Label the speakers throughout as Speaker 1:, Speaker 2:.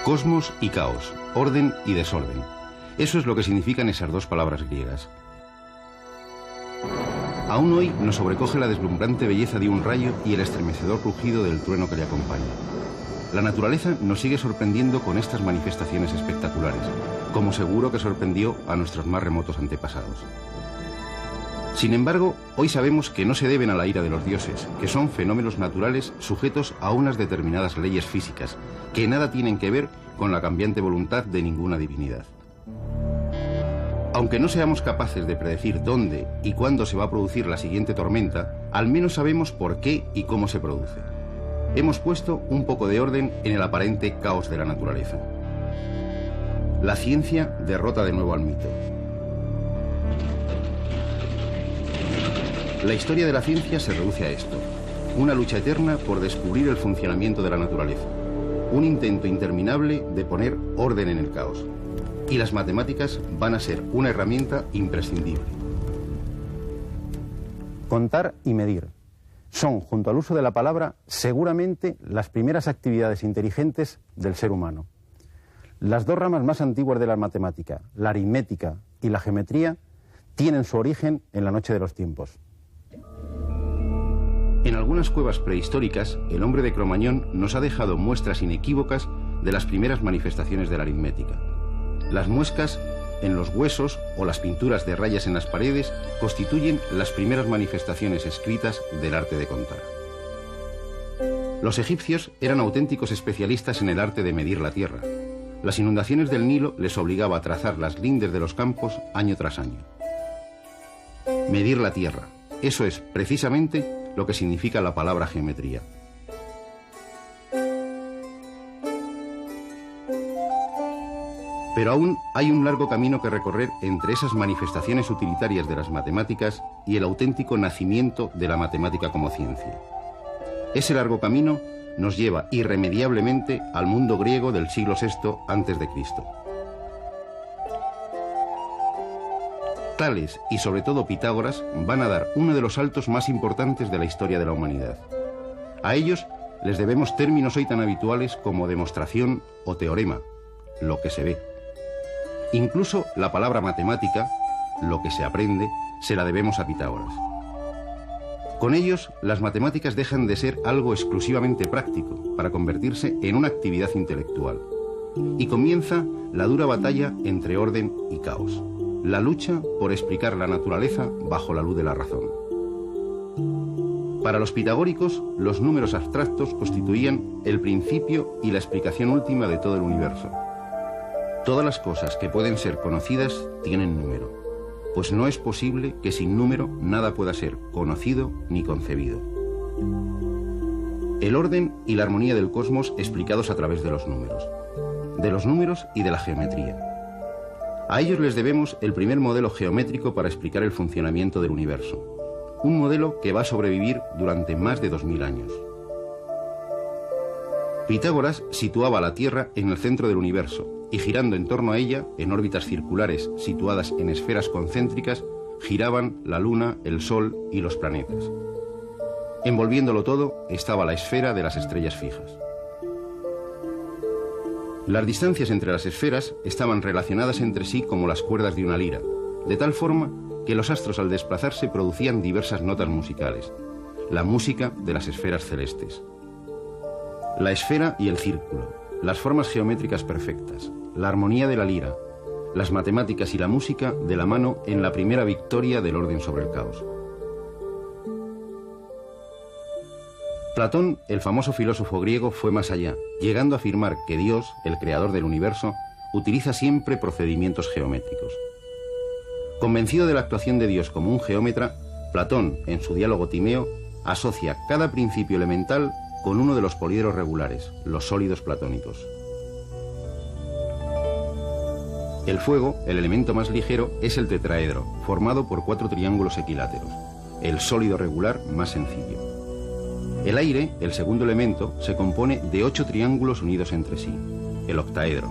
Speaker 1: Cosmos y caos, orden y desorden. Eso es lo que significan esas dos palabras griegas. Aún hoy nos sobrecoge la deslumbrante belleza de un rayo y el estremecedor rugido del trueno que le acompaña. La naturaleza nos sigue sorprendiendo con estas manifestaciones espectaculares, como seguro que sorprendió a nuestros más remotos antepasados. Sin embargo, hoy sabemos que no se deben a la ira de los dioses, que son fenómenos naturales sujetos a unas determinadas leyes físicas, que nada tienen que ver con la cambiante voluntad de ninguna divinidad. Aunque no seamos capaces de predecir dónde y cuándo se va a producir la siguiente tormenta, al menos sabemos por qué y cómo se produce. Hemos puesto un poco de orden en el aparente caos de la naturaleza. La ciencia derrota de nuevo al mito. La historia de la ciencia se reduce a esto: una lucha eterna por descubrir el funcionamiento de la naturaleza, un intento interminable de poner orden en el caos. Y las matemáticas van a ser una herramienta imprescindible.
Speaker 2: Contar y medir son, junto al uso de la palabra, seguramente las primeras actividades inteligentes del ser humano. Las dos ramas más antiguas de la matemática, la aritmética y la geometría, tienen su origen en la noche de los tiempos.
Speaker 1: En algunas cuevas prehistóricas, el hombre de Cromañón nos ha dejado muestras inequívocas de las primeras manifestaciones de la aritmética. Las muescas en los huesos o las pinturas de rayas en las paredes constituyen las primeras manifestaciones escritas del arte de contar. Los egipcios eran auténticos especialistas en el arte de medir la tierra. Las inundaciones del Nilo les obligaba a trazar las lindes de los campos año tras año. Medir la tierra, eso es precisamente lo que significa la palabra geometría. Pero aún hay un largo camino que recorrer entre esas manifestaciones utilitarias de las matemáticas y el auténtico nacimiento de la matemática como ciencia. Ese largo camino nos lleva irremediablemente al mundo griego del siglo VI a.C. Tales y sobre todo Pitágoras van a dar uno de los saltos más importantes de la historia de la humanidad. A ellos les debemos términos hoy tan habituales como demostración o teorema, lo que se ve. Incluso la palabra matemática, lo que se aprende, se la debemos a Pitágoras. Con ellos, las matemáticas dejan de ser algo exclusivamente práctico para convertirse en una actividad intelectual. Y comienza la dura batalla entre orden y caos, la lucha por explicar la naturaleza bajo la luz de la razón. Para los pitagóricos, los números abstractos constituían el principio y la explicación última de todo el universo. Todas las cosas que pueden ser conocidas tienen número, pues no es posible que sin número nada pueda ser conocido ni concebido. El orden y la armonía del cosmos explicados a través de los números y de la geometría. A ellos les debemos el primer modelo geométrico para explicar el funcionamiento del universo, un modelo que va a sobrevivir durante más de 2000 años. Pitágoras situaba la Tierra en el centro del universo y girando en torno a ella, en órbitas circulares situadas en esferas concéntricas, giraban la Luna, el Sol y los planetas. Envolviéndolo todo estaba la esfera de las estrellas fijas. Las distancias entre las esferas estaban relacionadas entre sí como las cuerdas de una lira, de tal forma que los astros al desplazarse producían diversas notas musicales, la música de las esferas celestes. La esfera y el círculo, las formas geométricas perfectas, la armonía de la lira, las matemáticas y la música de la mano en la primera victoria del orden sobre el caos. Platón, el famoso filósofo griego, fue más allá, llegando a afirmar que Dios, el creador del universo, utiliza siempre procedimientos geométricos. Convencido de la actuación de Dios como un geómetra, Platón, en su diálogo Timeo, asocia cada principio elemental con uno de los poliedros regulares, los sólidos platónicos. El fuego, el elemento más ligero, es el tetraedro, formado por 4 triángulos equiláteros, el sólido regular más sencillo. El aire, el segundo elemento, se compone de 8 triángulos unidos entre sí, el octaedro.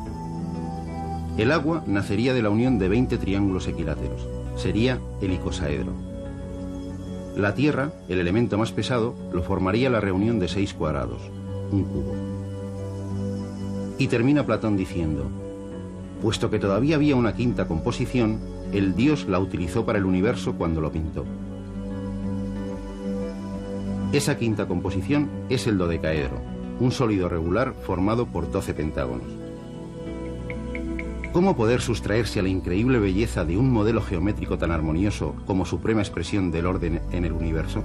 Speaker 1: El agua nacería de la unión de 20 triángulos equiláteros, sería el icosaedro. La tierra, el elemento más pesado, lo formaría la reunión de 6 cuadrados, un cubo. Y termina Platón diciendo: puesto que todavía había una quinta composición, el dios la utilizó para el universo cuando lo pintó. Esa quinta composición es el dodecaedro, un sólido regular formado por 12 pentágonos. ¿Cómo poder sustraerse a la increíble belleza de un modelo geométrico tan armonioso como suprema expresión del orden en el universo?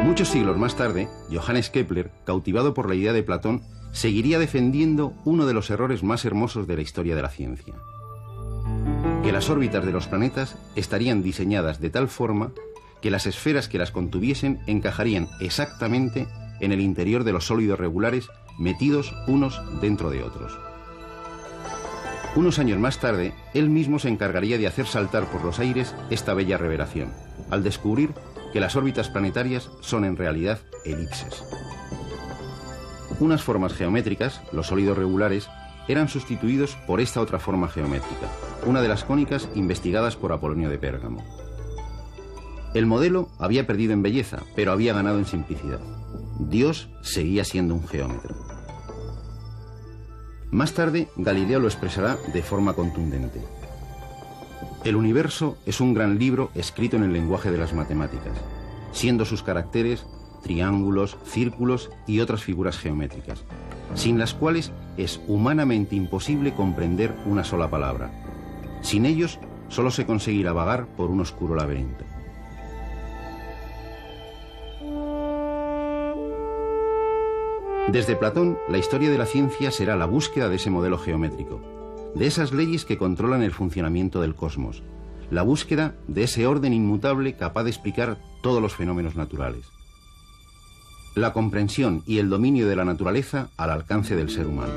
Speaker 1: Muchos siglos más tarde, Johannes Kepler, cautivado por la idea de Platón, seguiría defendiendo uno de los errores más hermosos de la historia de la ciencia: que las órbitas de los planetas estarían diseñadas de tal forma que las esferas que las contuviesen encajarían exactamente en el interior de los sólidos regulares, metidos unos dentro de otros. Unos años más tarde, él mismo se encargaría de hacer saltar por los aires esta bella revelación, al descubrir que las órbitas planetarias son en realidad elipses. Unas formas geométricas, los sólidos regulares, eran sustituidos por esta otra forma geométrica, una de las cónicas investigadas por Apolonio de Pérgamo. El modelo había perdido en belleza, pero había ganado en simplicidad. Dios seguía siendo un geómetra. Más tarde, Galileo lo expresará de forma contundente: el universo es un gran libro escrito en el lenguaje de las matemáticas, siendo sus caracteres triángulos, círculos y otras figuras geométricas, sin las cuales es humanamente imposible comprender una sola palabra. Sin ellos, solo se conseguirá vagar por un oscuro laberinto. Desde Platón, la historia de la ciencia será la búsqueda de ese modelo geométrico, de esas leyes que controlan el funcionamiento del cosmos, la búsqueda de ese orden inmutable capaz de explicar todos los fenómenos naturales. La comprensión y el dominio de la naturaleza al alcance del ser humano.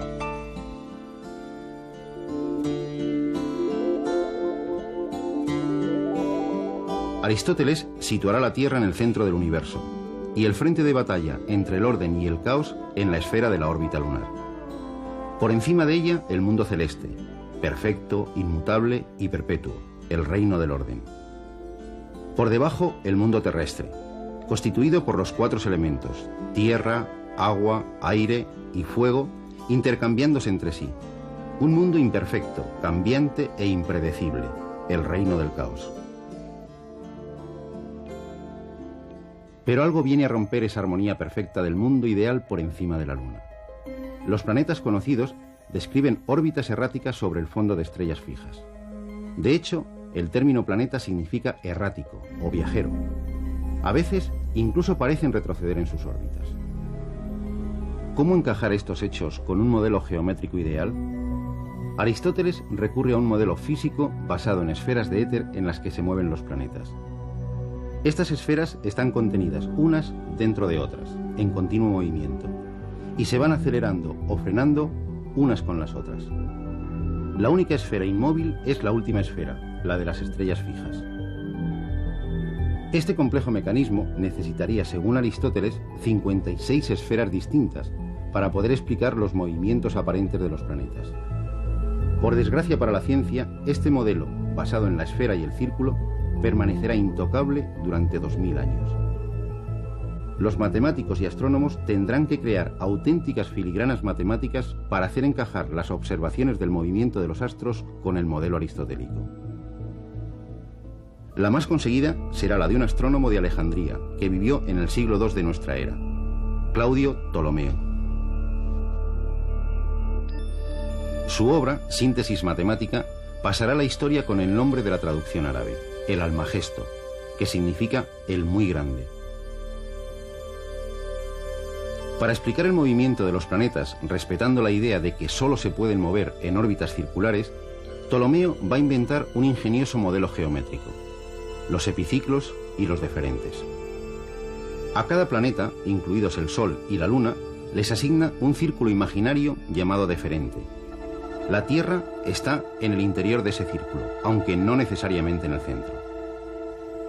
Speaker 1: Aristóteles situará la Tierra en el centro del universo y el frente de batalla entre el orden y el caos en la esfera de la órbita lunar. Por encima de ella, el mundo celeste, perfecto, inmutable y perpetuo, el reino del orden. Por debajo, el mundo terrestre, constituido por los 4 elementos: tierra, agua, aire y fuego, intercambiándose entre sí. Un mundo imperfecto, cambiante e impredecible, el reino del caos. Pero algo viene a romper esa armonía perfecta del mundo ideal por encima de la Luna. Los planetas conocidos describen órbitas erráticas sobre el fondo de estrellas fijas. De hecho, el término planeta significa errático o viajero. A veces, incluso parecen retroceder en sus órbitas. ¿Cómo encajar estos hechos con un modelo geométrico ideal? Aristóteles recurre a un modelo físico basado en esferas de éter en las que se mueven los planetas. Estas esferas están contenidas unas dentro de otras, en continuo movimiento, y se van acelerando o frenando unas con las otras. La única esfera inmóvil es la última esfera, la de las estrellas fijas. Este complejo mecanismo necesitaría, según Aristóteles, 56 esferas distintas para poder explicar los movimientos aparentes de los planetas. Por desgracia para la ciencia, este modelo, basado en la esfera y el círculo, permanecerá intocable durante 2000 años. Los matemáticos y astrónomos tendrán que crear auténticas filigranas matemáticas para hacer encajar las observaciones del movimiento de los astros con el modelo aristotélico. La más conseguida será la de un astrónomo de Alejandría, que vivió en el siglo II de nuestra era, Claudio Ptolomeo. Su obra, Síntesis Matemática, pasará a la historia con el nombre de la traducción árabe, el Almagesto, que significa el muy grande. Para explicar el movimiento de los planetas, respetando la idea de que solo se pueden mover en órbitas circulares, Ptolomeo va a inventar un ingenioso modelo geométrico: los epiciclos y los deferentes. A cada planeta, incluidos el Sol y la Luna, les asigna un círculo imaginario llamado deferente. La Tierra está en el interior de ese círculo, aunque no necesariamente en el centro.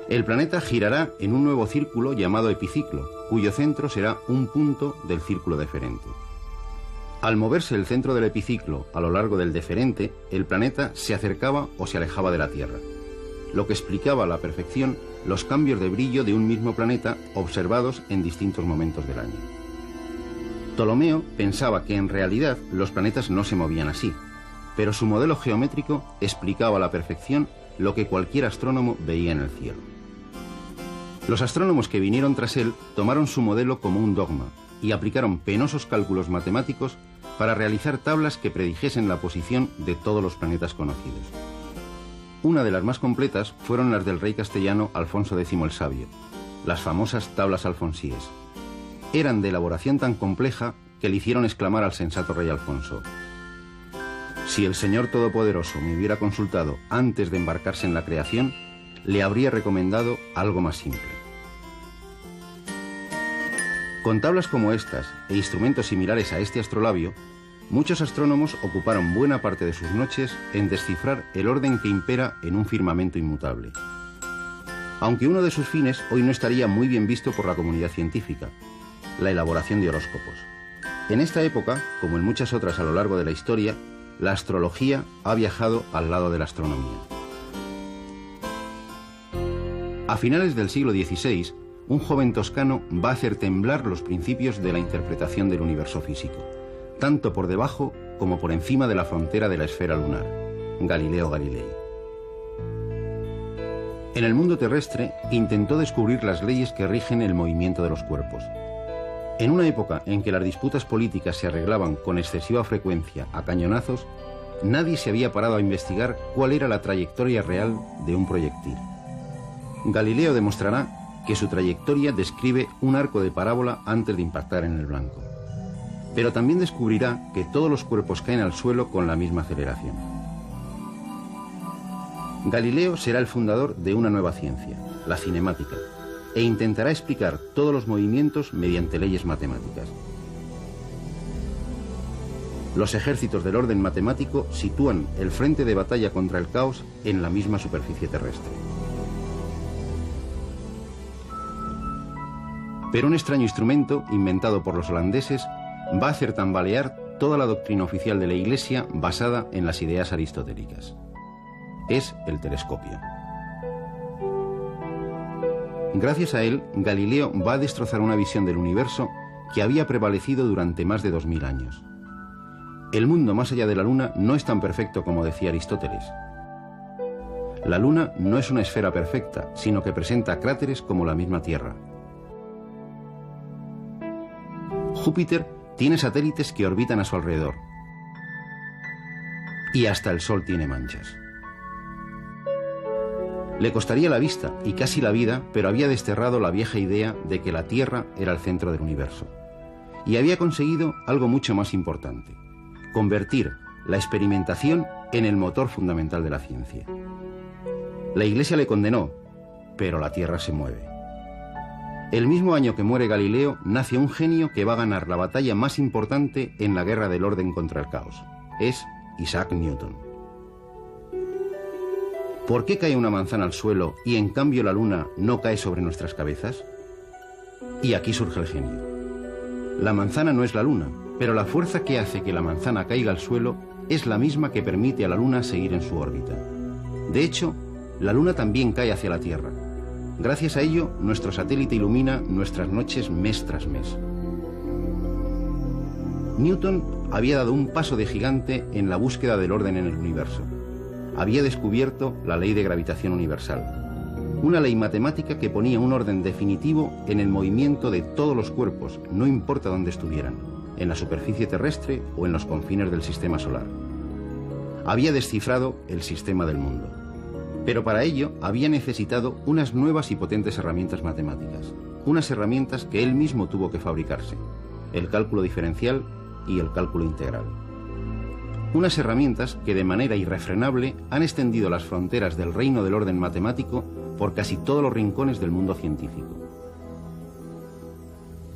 Speaker 1: El planeta girará en un nuevo círculo llamado epiciclo, cuyo centro será un punto del círculo deferente. Al moverse el centro del epiciclo a lo largo del deferente, el planeta se acercaba o se alejaba de la Tierra. lo que explicaba a la perfección los cambios de brillo de un mismo planeta observados en distintos momentos del año. Ptolomeo pensaba que en realidad los planetas no se movían así, pero su modelo geométrico explicaba a la perfección lo que cualquier astrónomo veía en el cielo. Los astrónomos que vinieron tras él tomaron su modelo como un dogma y aplicaron penosos cálculos matemáticos para realizar tablas que predijesen la posición de todos los planetas conocidos. Una de las más completas fueron las del rey castellano Alfonso X el Sabio, las famosas tablas alfonsíes. Eran de elaboración tan compleja que le hicieron exclamar al sensato rey Alfonso: «Si el Señor Todopoderoso me hubiera consultado antes de embarcarse en la creación, le habría recomendado algo más simple». Con tablas como estas e instrumentos similares a este astrolabio, muchos astrónomos ocuparon buena parte de sus noches en descifrar el orden que impera en un firmamento inmutable. Aunque uno de sus fines hoy no estaría muy bien visto por la comunidad científica: la elaboración de horóscopos. En esta época, como en muchas otras a lo largo de la historia, la astrología ha viajado al lado de la astronomía. A finales del siglo XVI, un joven toscano va a hacer temblar los principios de la interpretación del universo físico, tanto por debajo como por encima de la frontera de la esfera lunar: Galileo Galilei. En el mundo terrestre intentó descubrir las leyes que rigen el movimiento de los cuerpos. En una época en que las disputas políticas se arreglaban con excesiva frecuencia a cañonazos, nadie se había parado a investigar cuál era la trayectoria real de un proyectil. Galileo demostrará que su trayectoria describe un arco de parábola antes de impactar en el blanco. Pero también descubrirá que todos los cuerpos caen al suelo con la misma aceleración. Galileo será el fundador de una nueva ciencia, la cinemática, e intentará explicar todos los movimientos mediante leyes matemáticas. Los ejércitos del orden matemático sitúan el frente de batalla contra el caos en la misma superficie terrestre. Pero un extraño instrumento, inventado por los holandeses, va a hacer tambalear toda la doctrina oficial de la Iglesia basada en las ideas aristotélicas. Es el telescopio. Gracias a él, Galileo va a destrozar una visión del universo que había prevalecido durante más de 2000 años. El mundo más allá de la Luna no es tan perfecto como decía Aristóteles. La Luna no es una esfera perfecta, sino que presenta cráteres como la misma Tierra. Júpiter tiene satélites que orbitan a su alrededor. Y hasta el Sol tiene manchas. Le costaría la vista y casi la vida, pero había desterrado la vieja idea de que la Tierra era el centro del universo. Y había conseguido algo mucho más importante: convertir la experimentación en el motor fundamental de la ciencia. La Iglesia le condenó, pero la Tierra se mueve. El mismo año que muere Galileo, nace un genio que va a ganar la batalla más importante en la guerra del orden contra el caos. Es Isaac Newton. ¿Por qué cae una manzana al suelo y en cambio la luna no cae sobre nuestras cabezas? Y aquí surge el genio. La manzana no es la luna, pero la fuerza que hace que la manzana caiga al suelo es la misma que permite a la luna seguir en su órbita. De hecho, la luna también cae hacia la Tierra. Gracias a ello, nuestro satélite ilumina nuestras noches mes tras mes. Newton había dado un paso de gigante en la búsqueda del orden en el universo. Había descubierto la ley de gravitación universal, una ley matemática que ponía un orden definitivo en el movimiento de todos los cuerpos, no importa dónde estuvieran, en la superficie terrestre o en los confines del sistema solar. Había descifrado el sistema del mundo. Pero para ello había necesitado unas nuevas y potentes herramientas matemáticas, unas herramientas que él mismo tuvo que fabricarse: el cálculo diferencial y el cálculo integral. Unas herramientas que de manera irrefrenable han extendido las fronteras del reino del orden matemático por casi todos los rincones del mundo científico.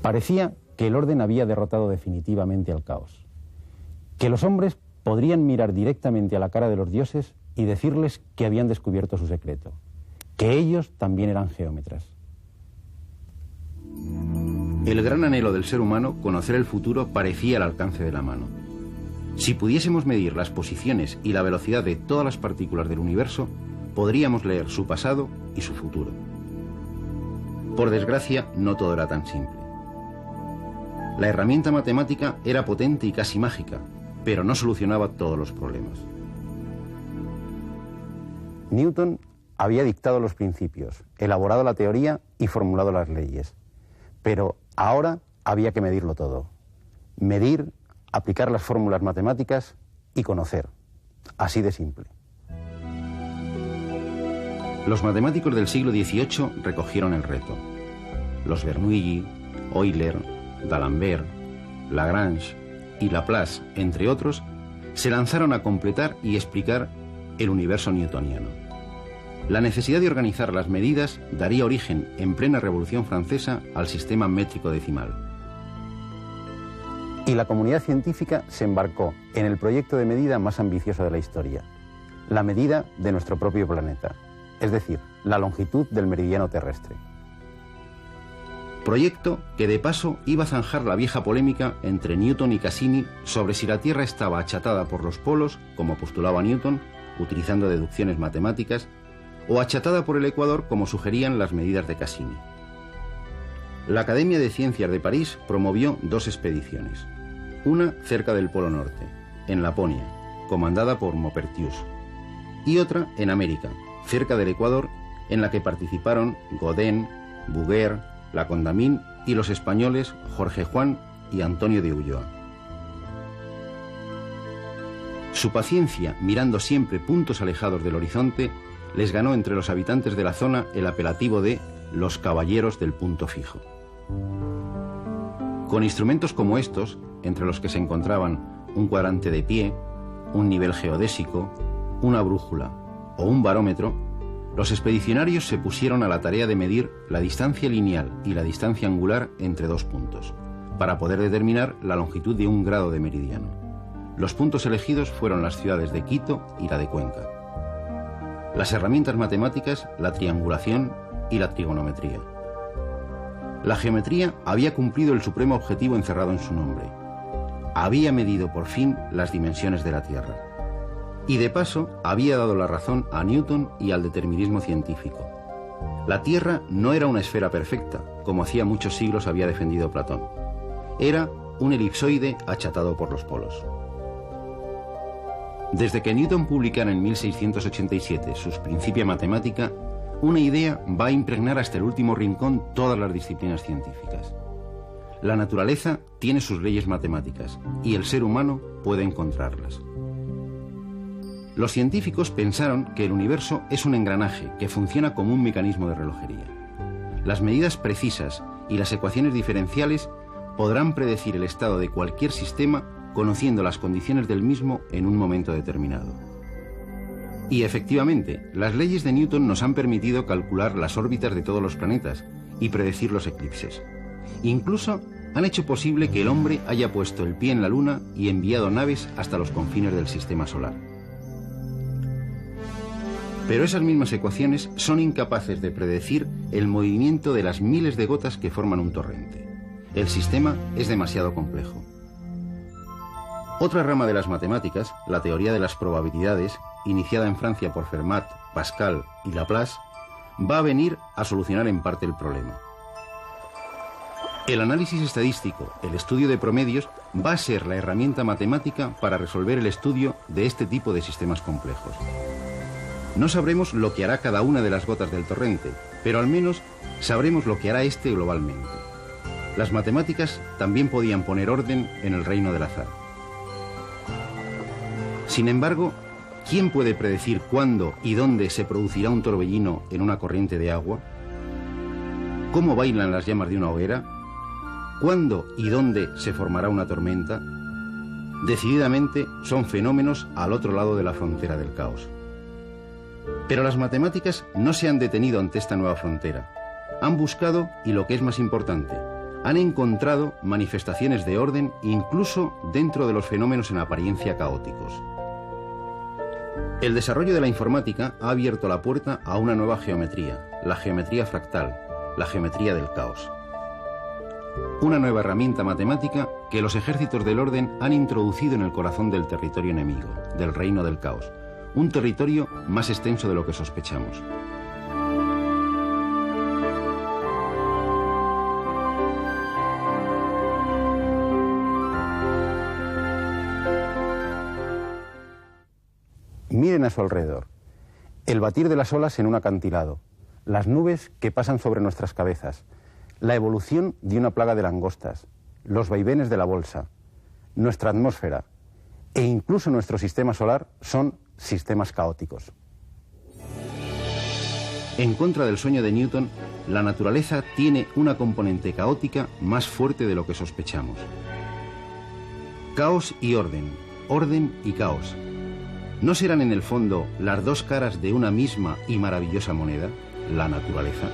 Speaker 2: Parecía que el orden había derrotado definitivamente al caos, que los hombres podrían mirar directamente a la cara de los dioses y decirles que habían descubierto su secreto, que ellos también eran geómetras.
Speaker 1: El gran anhelo del ser humano, conocer el futuro, parecía al alcance de la mano. Si pudiésemos medir las posiciones y la velocidad de todas las partículas del universo, podríamos leer su pasado y su futuro. Por desgracia, no todo era tan simple. La herramienta matemática era potente y casi mágica, pero no solucionaba todos los problemas.
Speaker 2: Newton había dictado los principios, elaborado la teoría y formulado las leyes. Pero ahora había que medirlo todo. Medir, aplicar las fórmulas matemáticas y conocer. Así de simple.
Speaker 1: Los matemáticos del siglo XVIII recogieron el reto. Los Bernoulli, Euler, D'Alembert, Lagrange y Laplace, entre otros, se lanzaron a completar y explicar el universo newtoniano. La necesidad de organizar las medidas daría origen, en plena Revolución Francesa, al sistema métrico decimal.
Speaker 2: Y la comunidad científica se embarcó en el proyecto de medida más ambicioso de la historia, la medida de nuestro propio planeta, es decir, la longitud del meridiano terrestre.
Speaker 1: Proyecto que de paso iba a zanjar la vieja polémica entre Newton y Cassini sobre si la Tierra estaba achatada por los polos, como postulaba Newton, utilizando deducciones matemáticas, o achatada por el ecuador, como sugerían las medidas de Cassini. La Academia de Ciencias de París promovió 2 expediciones, una cerca del Polo Norte, en Laponia, comandada por Maupertuis, y otra en América, cerca del Ecuador, en la que participaron Godin, Bouguer, La Condamine y los españoles Jorge Juan y Antonio de Ulloa. Su paciencia, mirando siempre puntos alejados del horizonte, les ganó entre los habitantes de la zona el apelativo de los caballeros del punto fijo. Con instrumentos como estos, entre los que se encontraban un cuadrante de pie, un nivel geodésico, una brújula o un barómetro, los expedicionarios se pusieron a la tarea de medir la distancia lineal y la distancia angular entre 2 puntos, para poder determinar la longitud de un grado de meridiano. Los puntos elegidos fueron las ciudades de Quito y la de Cuenca. Las herramientas matemáticas, la triangulación y la trigonometría. La geometría había cumplido el supremo objetivo encerrado en su nombre. Había medido por fin las dimensiones de la Tierra. Y de paso había dado la razón a Newton y al determinismo científico. La Tierra no era una esfera perfecta, como hacía muchos siglos había defendido Platón. Era un elipsoide achatado por los polos. Desde que Newton publicara en 1687 sus Principia Mathematica, una idea va a impregnar hasta el último rincón todas las disciplinas científicas. La naturaleza tiene sus leyes matemáticas y el ser humano puede encontrarlas. Los científicos pensaron que el universo es un engranaje que funciona como un mecanismo de relojería. Las medidas precisas y las ecuaciones diferenciales podrán predecir el estado de cualquier sistema conociendo las condiciones del mismo en un momento determinado. Y efectivamente, las leyes de Newton nos han permitido calcular las órbitas de todos los planetas y predecir los eclipses. Incluso han hecho posible que el hombre haya puesto el pie en la Luna y enviado naves hasta los confines del sistema solar. Pero esas mismas ecuaciones son incapaces de predecir el movimiento de las miles de gotas que forman un torrente. El sistema es demasiado complejo. Otra rama de las matemáticas, la teoría de las probabilidades, iniciada en Francia por Fermat, Pascal y Laplace, va a venir a solucionar en parte el problema. El análisis estadístico, el estudio de promedios, va a ser la herramienta matemática para resolver el estudio de este tipo de sistemas complejos. No sabremos lo que hará cada una de las gotas del torrente, pero al menos sabremos lo que hará este globalmente. Las matemáticas también podían poner orden en el reino del azar. Sin embargo, ¿quién puede predecir cuándo y dónde se producirá un torbellino en una corriente de agua? ¿Cómo bailan las llamas de una hoguera? ¿Cuándo y dónde se formará una tormenta? Decididamente son fenómenos al otro lado de la frontera del caos. Pero las matemáticas no se han detenido ante esta nueva frontera. Han buscado, y lo que es más importante, han encontrado manifestaciones de orden incluso dentro de los fenómenos en apariencia caóticos. El desarrollo de la informática ha abierto la puerta a una nueva geometría, la geometría fractal, la geometría del caos. Una nueva herramienta matemática que los ejércitos del orden han introducido en el corazón del territorio enemigo, del reino del caos. un territorio más extenso de lo que sospechamos.
Speaker 2: Miren a su alrededor. El batir de las olas en un acantilado, las nubes que pasan sobre nuestras cabezas, la evolución de una plaga de langostas, los vaivenes de la bolsa, nuestra atmósfera e incluso nuestro sistema solar son sistemas caóticos.
Speaker 1: En contra del sueño de Newton, la naturaleza tiene una componente caótica más fuerte de lo que sospechamos. Caos y orden, orden y caos. ¿No serán en el fondo las dos caras de una misma y maravillosa moneda, la naturaleza?